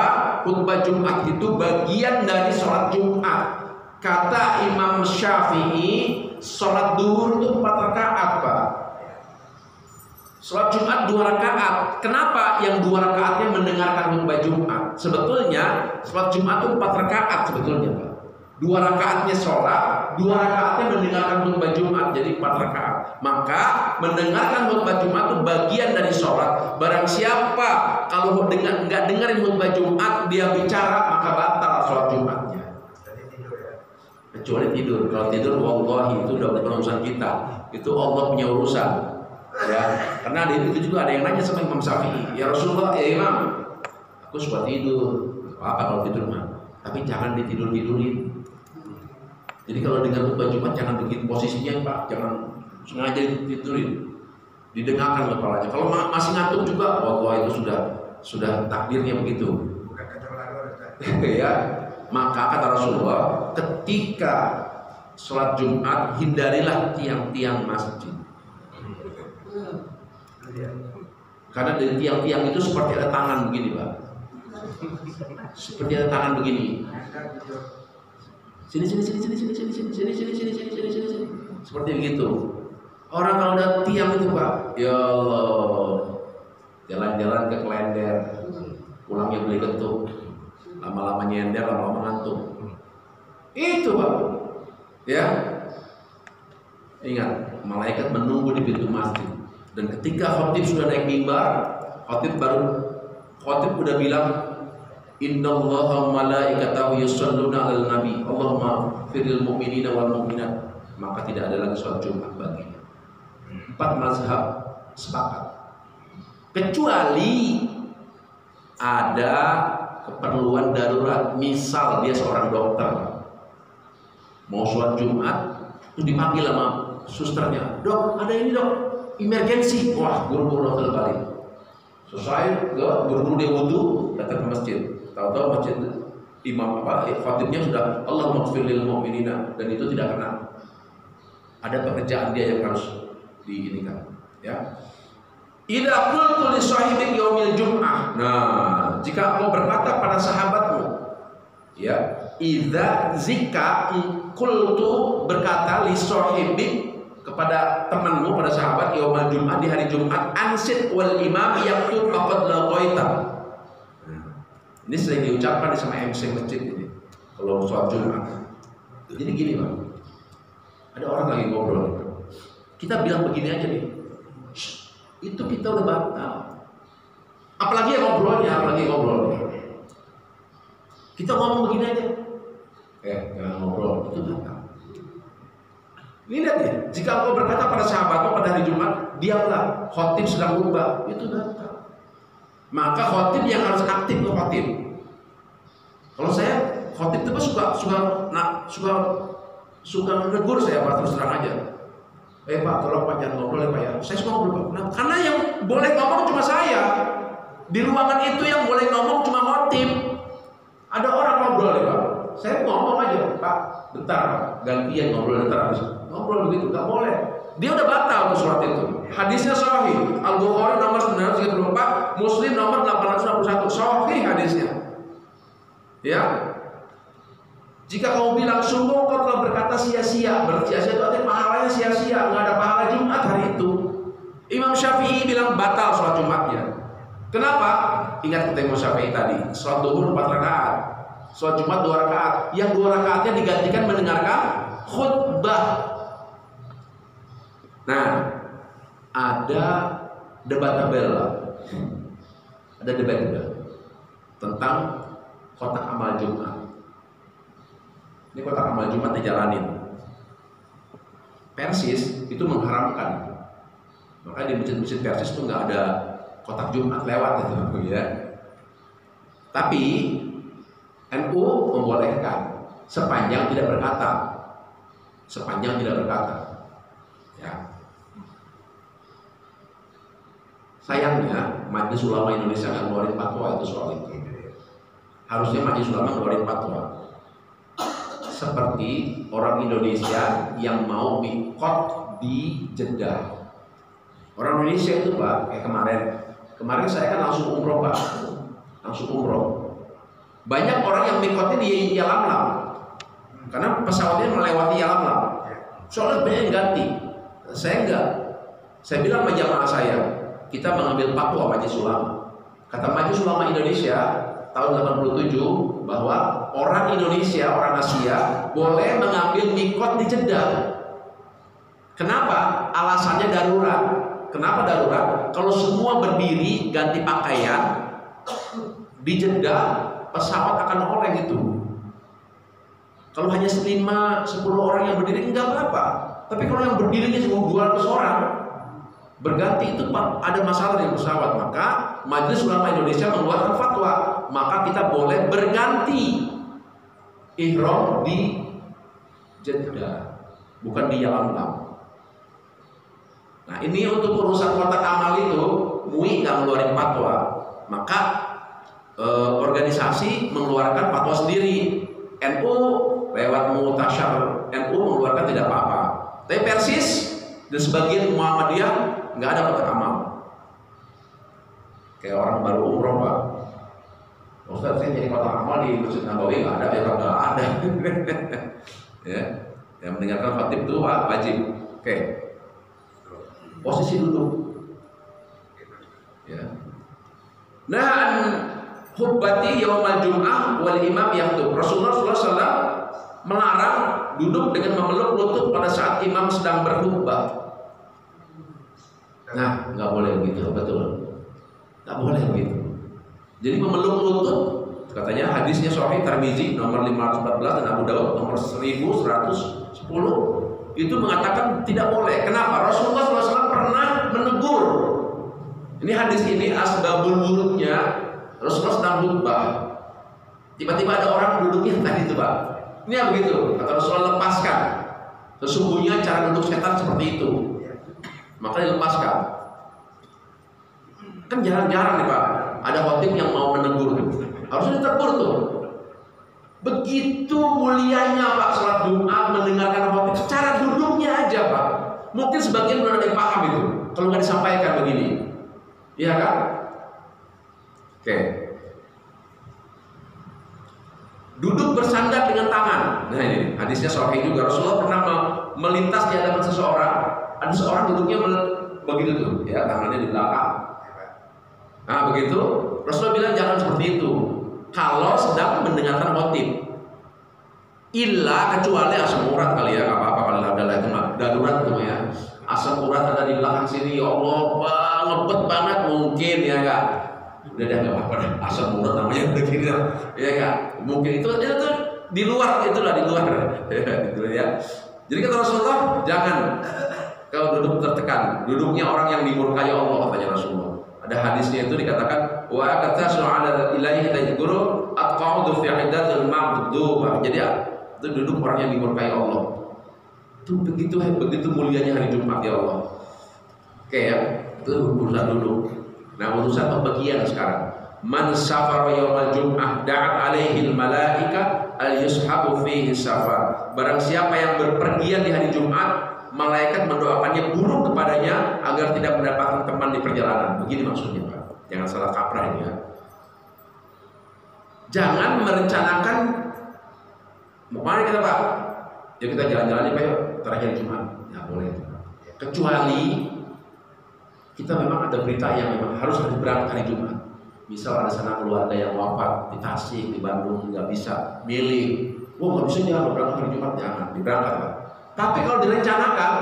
khutbah Jumat itu bagian dari sholat Jumat. Kata Imam Syafi'i, sholat duhur itu 4 rakaat, Pak. Sholat Jumat 2 rakaat. Kenapa yang 2 rakaatnya mendengarkan khutbah Jumat? Sebetulnya sholat Jumat itu 4 rakaat sebetulnya, Pak. 2 rakaatnya sholat, 2 rakaatnya mendengarkan khutbah Jumat, jadi 4 rakaat. Maka mendengarkan khutbah Jumat itu bagian dari sholat. Barang siapa kalau nggak dengerin khutbah Jumat, dia bicara, maka batal sholat Jumatnya. Kecuali tidur. Kalau tidur, wallahi itu udah bukan urusan kita. Itu Allah punya urusan. Ya, karena itu juga ada yang nanya sama Imam Syafi'i, ya Rasulullah, ya Imam, aku suka tidur. Apa kalau tidur mah? Tapi jangan ditidur-tidurin. Jadi kalau dengar khutbah Jumat jangan bikin posisinya, Pak, jangan sengaja ditidurin. Didengarkan kepalanya. Kalau masih ngantuk juga, wah itu sudah takdirnya begitu. Ya, maka kata Rasulullah, ketika sholat Jumat hindarilah tiang-tiang masjid. Karena dari tiang-tiang itu seperti ada tangan begini, Pak. Seperti ada tangan begini. Sini. Seperti begitu. Orang kalau udah tiang itu, Pak, ya Allah, jalan-jalan ke Klender, pulangnya beli ketuk, lama-lama nyender, lama-lama ngantuk. Itu, Pak. Ya. Ingat, malaikat menunggu di pintu masjid. Dan ketika khotib sudah naik mimbar, khotib udah bilang, Innallaha malaikatahu yusholluna 'alan nabi, Allahumma firil mu'minina wal mu'minat. Maka tidak ada lagi sholat Jumat baginya. 4 mazhab sepakat. Kecuali ada keperluan darurat, misal dia seorang dokter mau sholat Jumat, terus dipanggil sama susternya, dok, ada ini dok, emergensi. Wah, buru-buru dokter balik. Selesai, buru-buru dia wudu, datang ke masjid. Tahu-tahu masjid imam khatibnya sudah Allahumma ighfir lil mu'minina, dan itu tidak kena. Ada pekerjaan dia yang harus diinikan, ya. Idza qultu li sahibik yaumil jum'ah. Nah, jika engkau berkata pada sahabatmu, ya, jika qultu berkata li sahibik kepada temanmu, pada sahabat, yaumil jum'ah, di hari Jumat, ansit wal imam yaqtul faqad laqaita. Ini sering diucapkan sama MC masjid ini kalau sholat Jumat. Jadi gini, Pak, ada orang lagi ngobrol, kita bilang begini aja nih, itu kita udah batal. Apalagi yang ngobrolnya, kita ngomong begini aja, jangan ngobrol, itu batal. Ini lihat ya, jika engkau berkata pada sahabatmu pada hari Jumat, diamlah, khotib sedang khutbah, itu batal. Maka khotib yang harus aktif ke khotib. Kalau saya khotib itu suka menegur saya, Pak, terus terang aja. Pak, tolong Pak jangan ngobrol ya Pak ya. Saya suka ngobrol, Pak. Nah, karena yang boleh ngomong cuma saya. Di ruangan itu yang boleh ngomong cuma khotib. Ada orang ngobrol ya Pak. Saya ngomong aja, Pak, bentar Pak, gantian ngobrol bentar habis. Ngobrol begitu, nggak boleh. Dia udah batal tuh surat itu. Hadisnya sahih. Al-Bukhari nomor 934, Muslim nomor 861. Sahih hadisnya. Ya. Jika kamu bilang sungguh kau telah berkata sia-sia, sia-sia itu artinya pahalanya sia-sia, nggak ada pahala Jumat hari itu. Imam Syafi'i bilang batal sholat Jumatnya. Kenapa? Ingat kata Imam Syafi'i tadi, sholat duhur 4 rakaat, sholat Jumat 2 rakaat. Yang 2 rakaatnya digantikan mendengarkan khutbah. Nah, ada debatable, ada debatable tentang kotak amal Jumat. Ini kotak amal Jumat dijalanin. Persis itu mengharamkan. Makanya di masjid-masjid Persis itu nggak ada kotak Jumat lewat itu, ya. Tapi NU membolehkan sepanjang tidak berkata, ya. Sayangnya Majelis Ulama Indonesia nggak ngeluarin fatwa itu soal itu. Harusnya Majelis Ulama ngeluarin fatwa. Seperti orang Indonesia yang mau mikot di Jeddah. Orang Indonesia itu Pak, kayak kemarin saya kan langsung umroh Pak, Banyak orang yang mikotnya di Yalamlam, karena pesawatnya melewati Yalamlam. Soalnya banyak yang ganti. Saya enggak. Saya bilang sama jamaah saya, kita mengambil fatwa Majelis Ulama. Kata Majelis Ulama Indonesia tahun 87 bahwa orang Indonesia, orang Asia boleh mengambil mikot di Jeddah. Kenapa? Alasannya darurat. Kenapa darurat? Kalau semua berdiri ganti pakaian di Jeddah, pesawat akan oleng itu. Kalau hanya 5-10 orang yang berdiri enggak apa-apa. Tapi kalau yang berdirinya cuma 200 orang berganti, itu ada masalah dengan pesawat. Maka Majelis Ulama Indonesia mengeluarkan fatwa, maka kita boleh berganti ihram di Jeddah, bukan di Yalamlam. Nah, ini untuk urusan kotak amal itu MUI nggak ngeluarin fatwa, maka organisasi mengeluarkan fatwa sendiri. NU lewat Mutasyar NU mengeluarkan tidak apa-apa. Tapi Persis dan sebagian Muhammadiyah nggak ada kotak amal. Kayak orang baru umroh Pak. Ustaz, saya jadi kotak amal di Masjid Nabawi nggak ada, ya nggak ada. Ya, yang mendengarkan khatib itu wajib. Oke. Posisi duduk. Ya. Nah, hubbati yaumal jum'ah wal imam yahtub. Rasulullah SAW melarang duduk dengan memeluk lutut pada saat imam sedang berkhutbah. Nah, nggak boleh begitu, betul. Nggak boleh begitu. Jadi memeluk lutut, katanya hadisnya Sahih Tirmizi nomor 514 dan Abu Daud nomor 1110 itu mengatakan tidak boleh. Kenapa? Rasulullah SAW pernah menegur. Ini hadis ini asbabul wurudnya Rasulullah sedang khutbah. Tiba-tiba ada orang duduknya tadi itu Pak. Ini ya begitu. Kata Rasulullah, lepaskan. Sesungguhnya cara duduk setan seperti itu. Maka dilepaskan. Kan jarang-jarang nih Pak. Ada khatib yang mau menegur. Harusnya ditegur tuh. Begitu mulianya Pak salat Jumat mendengarkan khatib secara duduknya aja Pak. Mungkin sebagian belum ada yang paham itu kalau nggak disampaikan begini. Iya kan? Oke. Duduk bersandar dengan tangan. Nah ini hadisnya Sahih juga. Rasulullah pernah melintas di hadapan seseorang. Ada seorang duduknya begitu tuh, ya tangannya di belakang. Nah begitu Rasulullah bilang jangan seperti itu. Kalau sedang mendengarkan khatib, illa kecuali asam urat kali ya, nggak apa-apa kalau adalah itu mah darurat itu ya. Asam urat ada di belakang sini, ya Allah, ngebet banget mungkin ya kak. Udah nggak apa-apa deh, asam urat namanya begini ya kak. Mungkin itu di luar itulah di luar ya. Jadi kata Rasulullah jangan kalau duduk tertekan, duduknya orang yang dimurkai Allah katanya Rasulullah. Ada hadisnya itu dikatakan wa kata su'ala ilaihi tajguru aqaudu fi iddatil maghdub. Jadi itu duduk orang yang dimurkai Allah. Itu begitu mulianya hari Jumat ya Allah. Oke ya, itu urusan dulu. Nah, urusan pembagian sekarang. Man safara yaumal jum'ah da'at alaihi malaika al yushabu fihi safar. Barang siapa yang berpergian di hari Jumat, malaikat mendoakannya buruk kepadanya agar tidak mendapatkan teman di perjalanan. Begini maksudnya Pak. Jangan salah kaprah ini ya. Jangan merencanakan mau kemana kita Pak? Ya kita jalan-jalan ya Pak yuk terakhir Jumat. Ya boleh. Kecuali kita memang ada berita yang memang harus berangkat hari Jumat. Misal ada sana keluarga yang wafat di Tasik, di Bandung nggak bisa milih. Wah nggak bisa jangan berangkat hari Jumat, jangan diberangkat Pak. Tapi kalau direncanakan,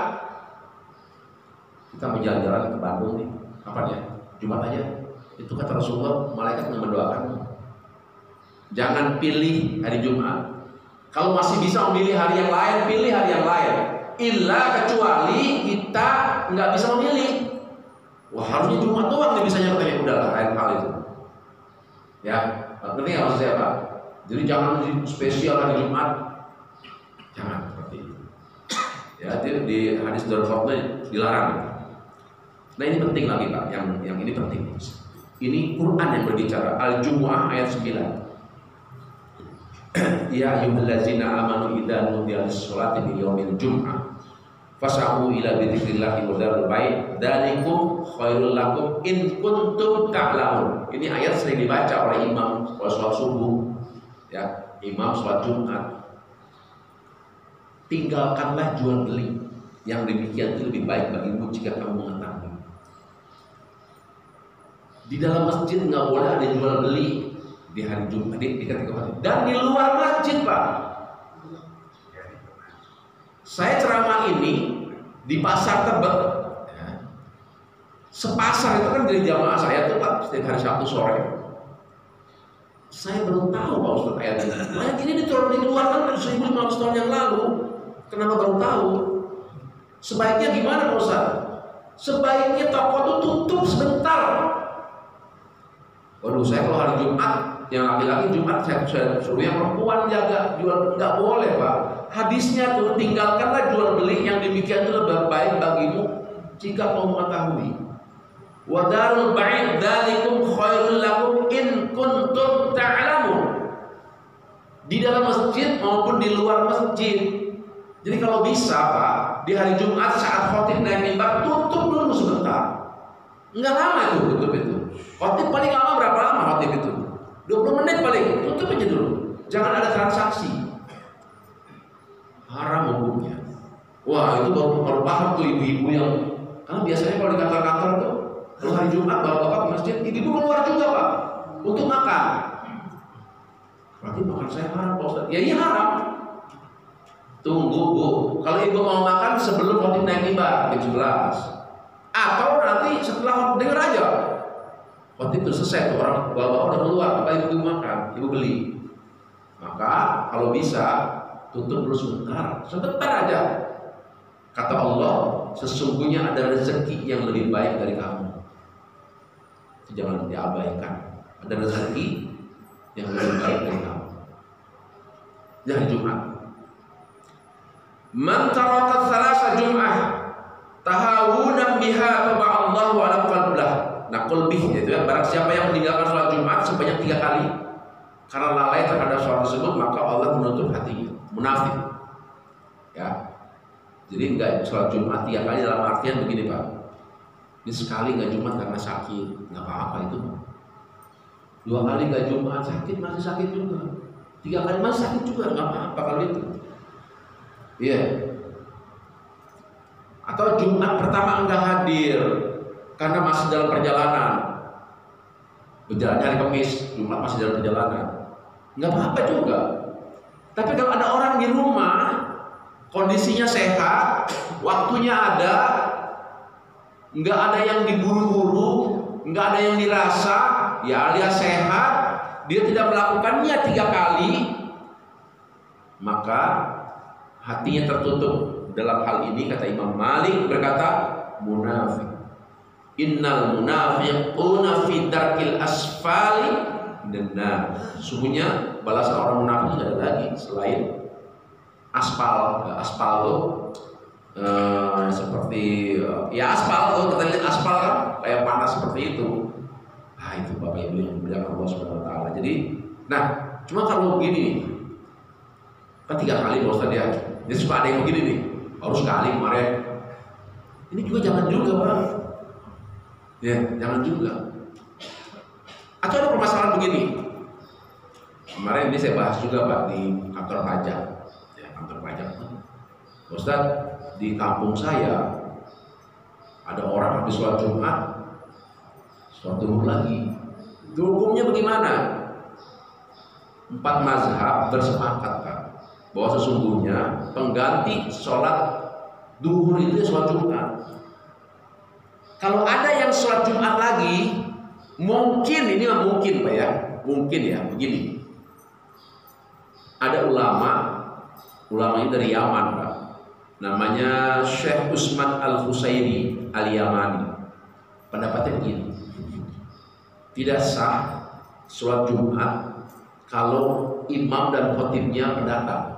kita mau jalan-jalan ke Bandung nih, kapan ya? Jumat aja. Itu kata Rasulullah, malaikat yang mendoakan. Jangan pilih hari Jumat. Kalau masih bisa memilih hari yang lain, pilih hari yang lain. Illa kecuali kita nggak bisa memilih. Wah harusnya Jumat doang nih bisanya katanya udahlah lain hal itu. Ya, ngerti nggak maksud saya Pak? Jadi jangan spesial hari Jumat, jangan seperti itu. Ya, di hadis Darul Fadl dilarang. Nah ini penting lagi Pak, yang ini penting. Ini Quran yang berbicara. Al-Jumu'ah ayat 9. Ya ayyuhallazina amanu idza nudiya lis-sholati min yaumil jum'ah fas'au ila dzikrillahi wa dzarul bai' dzalikum khairul lakum in kuntum ta'lamun. Ini ayat sering dibaca oleh imam sholat subuh, ya, imam sholat Jumat. Tinggalkanlah jual beli, yang demikian itu lebih baik bagimu jika kamu mengetahui. Di dalam masjid nggak boleh ada jual beli di hari Jumat, di ketika hari, dan di luar masjid Pak. Saya ceramah ini di pasar Tebet, ya. Sepasar itu kan dari jamaah saya tuh Pak setiap hari Sabtu sore. Saya belum tahu Pak Ustaz ayat ini. Ayat ini dikeluarkan 1500 tahun yang lalu. Kenapa baru tahu? Sebaiknya gimana Pak Ustaz? Sebaiknya toko itu tutup sebentar. Waduh, saya kalau hari Jumat, yang laki-laki Jumat saya suruh yang perempuan jaga jual, nggak boleh Pak. Hadisnya tuh tinggalkanlah jual beli, yang demikian itu lebih baik bagimu jika kau mengetahui. Wa darul bai' dzalikum khairul lakum in kuntum ta'lamun. Di dalam masjid maupun di luar masjid. Jadi kalau bisa Pak, di hari Jumat saat khotib naik mimbar tutup dulu sebentar. Enggak lama itu tutup itu. Khotib paling lama berapa lama khotib itu? 20 menit paling, tutup aja dulu. Jangan ada transaksi. Haram hukumnya. Wah, itu baru paham tuh ibu-ibu yang, karena biasanya kalau di kantor-kantor tuh kalau hari Jumat bapak-bapak ke masjid, ibu keluar juga Pak untuk makan. Berarti makan saya haram Pak Ustaz. Ya iya haram. Tunggu Bu, kalau ibu mau makan sebelum khotib naik mimbar jam 11 atau nanti setelah dengar aja khotib itu selesai tuh orang bapak-bapak udah keluar, apa ibu makan, ibu beli. Maka kalau bisa tutup dulu sebentar aja. Kata Allah, sesungguhnya ada rezeki yang lebih baik dari kamu. Itu jangan diabaikan. Ada rezeki yang lebih baik dari kamu. Jangan Jumat. Man taraka thalatha jum'ah tahawunan biha taba'allahu ala qalbih. Nah, qalbih itu ya, barang siapa yang meninggalkan sholat Jumat sebanyak 3 kali karena lalai terhadap sholat tersebut, maka Allah menutup hatinya. Munafik. Ya. Jadi enggak sholat Jumat 3 kali dalam artian begini Pak. Ini sekali enggak Jumat karena sakit, enggak apa-apa itu. 2 kali enggak Jumat sakit masih sakit juga. 3 kali masih sakit juga, enggak apa-apa kalau itu. Iya. Atau Jumat pertama enggak hadir karena masih dalam perjalanan. Berjalannya hari Kamis, Jumat masih dalam perjalanan. Enggak apa-apa juga. Tapi kalau ada orang di rumah, kondisinya sehat, waktunya ada, nggak ada yang diburu-buru, nggak ada yang dirasa, ya alias sehat, dia tidak melakukannya 3 kali, maka hatinya tertutup. Dalam hal ini kata Imam Malik berkata, munafik. Innal munafiquna fi darkil asfali dan sesungguhnya balasan orang munafik tidak ada lagi selain aspal tuh seperti ya aspal tuh, kita lihat aspal kan kayak panas seperti itu. Nah itu Bapak Ibu yang dimuliakan Allah Subhanahu Wa Taala. Jadi, nah cuma kalau begini kan 3 kali Pak Ustaz ya. Jadi suka ada yang begini nih, baru sekali kemarin. Ini juga jangan juga Pak. Ya jangan juga. Atau ada permasalahan begini. Kemarin ini saya bahas juga Pak di kantor pajak. Ya, kantor pajak. Ustaz, di kampung saya ada orang habis sholat Jumat, sholat zuhur lagi. Hukumnya bagaimana? 4 mazhab bersepakat Pak bahwa sesungguhnya pengganti sholat zuhur itu sholat Jumat. Kalau ada yang sholat Jumat lagi, mungkin ini mungkin Pak ya, mungkin ya begini. Ada ulama ini dari Yaman Pak, namanya Syekh Usman Al-Husaini Al-Yamani. Pendapatnya begini, tidak sah sholat Jumat kalau imam dan khotibnya pendatang.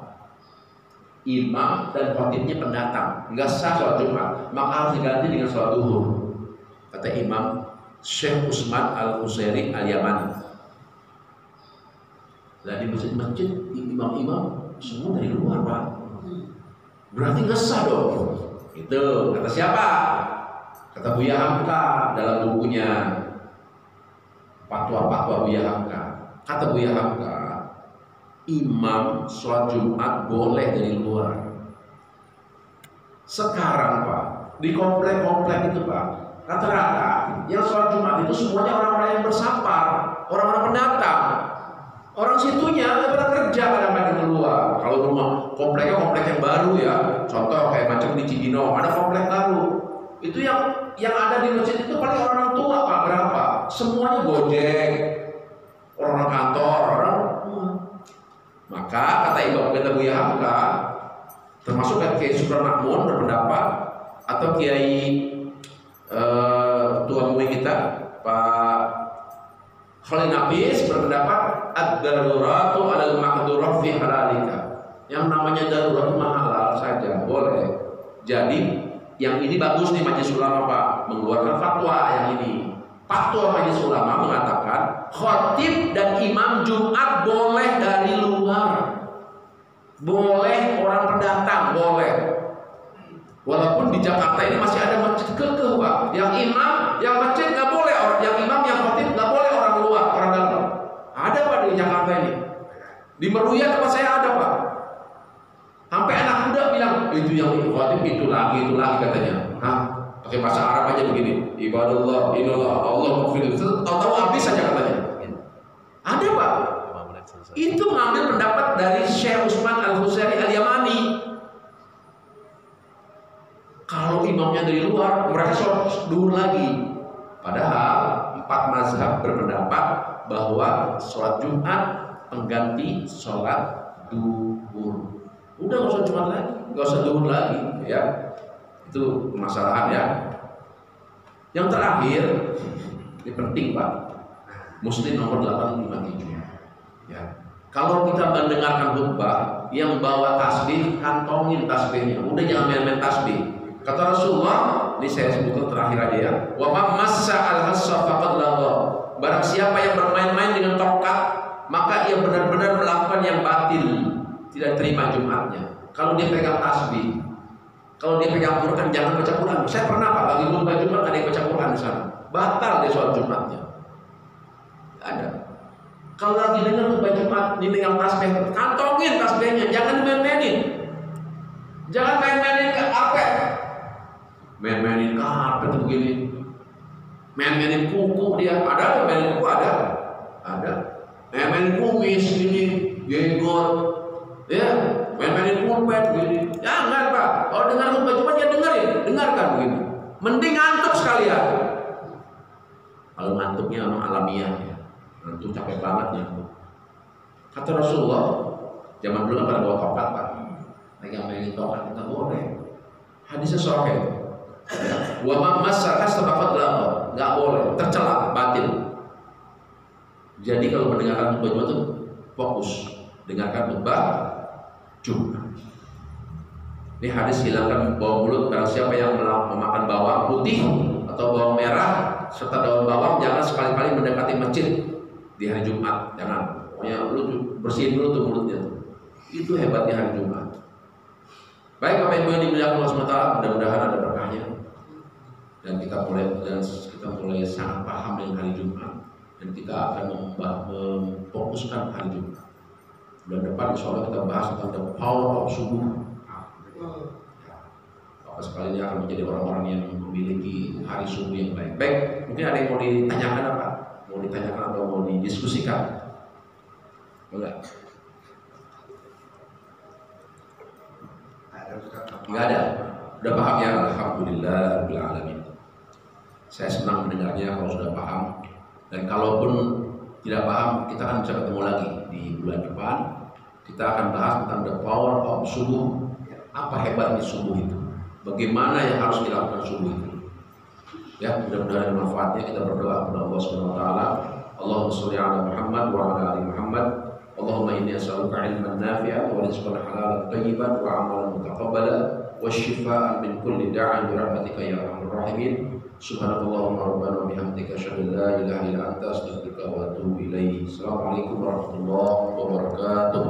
Imam dan khotibnya pendatang, nggak sah sholat Jumat, maka harus diganti dengan sholat zuhur. Kata Imam Syekh Usman Al-Husaini Al-Yamani. Nah di masjid-masjid imam-imam semua dari luar Pak. Berarti nggak sah dong. Itu kata siapa? Kata Buya Hamka dalam bukunya Fatwa Buya Hamka. Kata Buya Hamka, imam sholat Jumat boleh dari luar. Sekarang Pak, di komplek-komplek itu Pak, rata-rata yang sholat Jumat itu semuanya orang-orang yang bersapar, orang-orang pendatang. Orang situnya nggak pernah kerja kadang-kadang keluar. Kalau rumah kompleknya komplek yang baru ya, contoh kayak macam di Cibinong ada komplek baru. Itu yang ada di masjid itu paling orang tua Pak, berapa? Semuanya Gojek, orang kantor, orang. Maka kata Buya Hamka, termasuk Kiai Supran Makmun berpendapat atau Kiai Tuan Mui kita Pak Khalil Nafis berpendapat ad-daruratu 'alal maqdurah fi halalika. Yang namanya darurat itu halal saja, boleh. Jadi yang ini bagus nih Majelis Ulama Pak mengeluarkan fatwa yang ini. Fatwa Majelis Ulama mengatakan khatib dan imam Jumat boleh dari luar. Boleh orang pendatang, boleh. Walaupun di Jakarta ini masih ada masjid kekeh Pak. Yang imam, yang masjid nggak boleh, yang imam, yang khatib nggak Di Meruya tempat saya ada Pak. Sampai anak muda bilang itu yang khotib itu lagi katanya. Hah? Pakai bahasa Arab aja begini. Ibadallah, inallah, Allah maghfir. Tahu habis saja katanya. Ada Pak. Itu mengambil pendapat dari Syekh Utsman Al-Husairi Al-Yamani. Kalau imamnya dari luar, mereka sholat duhur lagi. Padahal 4 mazhab berpendapat bahwa sholat Jumat pengganti sholat duhur. Udah nggak usah Jumat lagi, nggak usah duhur lagi, ya. Itu permasalahan ya. Yang terakhir, ini penting Pak. Muslim nomor 857. Ya. Kalau kita mendengarkan khutbah yang bawa tasbih, kantongin tasbihnya. Udah jangan main-main tasbih. Kata Rasulullah, ini saya sebutkan terakhir aja ya. Wa man massa al-hassa faqad lagha. Barang siapa yang bermain-main dengan tongkat, maka ia benar-benar melakukan yang batil, tidak terima Jumatnya. Kalau dia pegang tasbih, kalau dia pegang Quran, jangan baca Quran. Saya pernah Pak, lagi khutbah Jumat ada yang baca Quran di sana. Batal dia sholat Jumatnya. Ada. Kalau lagi dengar khutbah Jumat, ini pegang tasbih, kantongin tasbihnya, jangan main-mainin. Jangan main-mainin ke karpet. Main-mainin karpet begini. Main-mainin kuku dia. Ada main-mainin kuku ada. Ada. Main-mainin kumis gini, jenggot. Ya, main-mainin pulpen begini. Jangan Pak. Kalau dengar khutbah Jumat ya dengarkan begini. Mending ngantuk sekalian. Kalau ngantuknya memang alamiah ya. Ngantuk capek banget ngantuk. Kata Rasulullah, zaman dulu kan pada bawa tongkat Pak. Pegang tongkat kita boleh. Hadisnya sahih. Wa ma masalah sebab nggak boleh, tercela, batil. Jadi kalau mendengarkan khutbah Jumat itu fokus, dengarkan khutbah Jumat. Ini hadis hilangkan bawang mulut. Barang siapa yang memakan bawang putih atau bawang merah serta daun bawang, jangan sekali-kali mendekati masjid di hari Jumat. Jangan. Pokoknya lu bersihin dulu tuh mulutnya. Itu hebatnya hari Jumat. Baik Bapak Ibu yang dimuliakan Allah SWT, mudah-mudahan ada berkahnya dan kita mulai sangat paham dengan hari Jumat, dan kita akan memfokuskan hari Jumat. Bulan depan insya Allah kita bahas tentang the power of subuh. Bapak sekalian akan menjadi orang-orang yang memiliki hari subuh yang baik. Baik, mungkin ada yang mau ditanyakan apa? Mau ditanyakan atau mau didiskusikan? Enggak? Enggak ada. Udah paham ya? Alhamdulillah rabbil alamin. Saya senang mendengarnya kalau sudah paham. Dan kalaupun tidak paham, kita akan bisa ketemu lagi di bulan depan. Kita akan bahas tentang the power of subuh. Apa hebatnya subuh itu? Bagaimana yang harus dilakukan subuh itu? Ya, mudah-mudahan ada manfaatnya. Kita berdoa kepada Allah Subhanahu wa taala. Allahumma shalli ala Muhammad wa ala ali Muhammad. Allahumma inni as'aluka ilman nafi'an wa rizqan halalan thayyiban wa 'amalan mutaqabbalan wa shifaa'an min kulli da'in bi rahmatika ya arhamar rahimin. Subhanallahumma rabbana wa bihamdika asyhadu an la ilaha illa anta astaghfiruka wa atubu ilaik. Assalamualaikum warahmatullahi wabarakatuh.